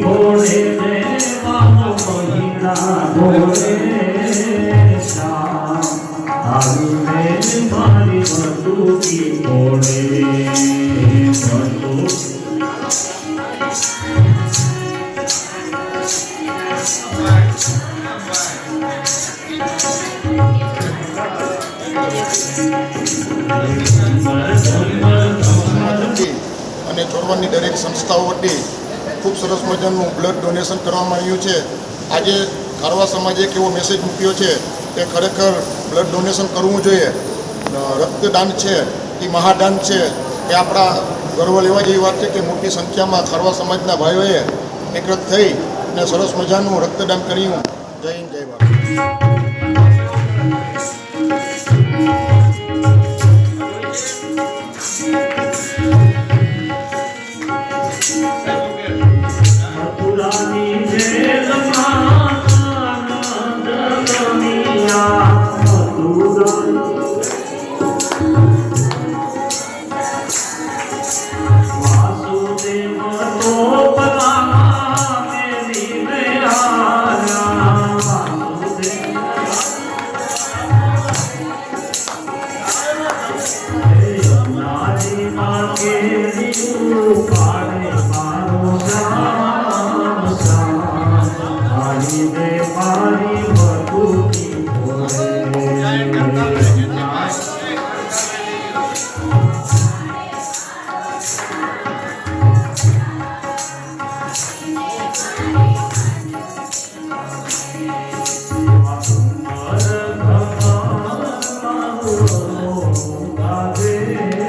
ભોળે દેવાનો મહિલા ભોળે શ્યામ આવીને મારી બટુકી ભોળે બટુ અને ચોરવાડની દરેક સંસ્થાઓ વતી ખૂબ સરસ મજાનું બ્લડ ડોનેશન કરવામાં આવ્યું છે. આજે ખારવા સમાજે એક એવો મેસેજ મૂક્યો છે કે ખરેખર બ્લડ ડોનેશન કરવું જોઈએ. રક્તદાન છે એ મહાદાન છે. એ આપણા ગર્વ લેવા જેવી વાત છે કે મોટી સંખ્યામાં ખારવા સમાજના ભાઈઓએ એકત્ર થઈ અને સરસ મજાનું રક્તદાન કર્યું. જય હિન્દ, જય ભારત. Radhe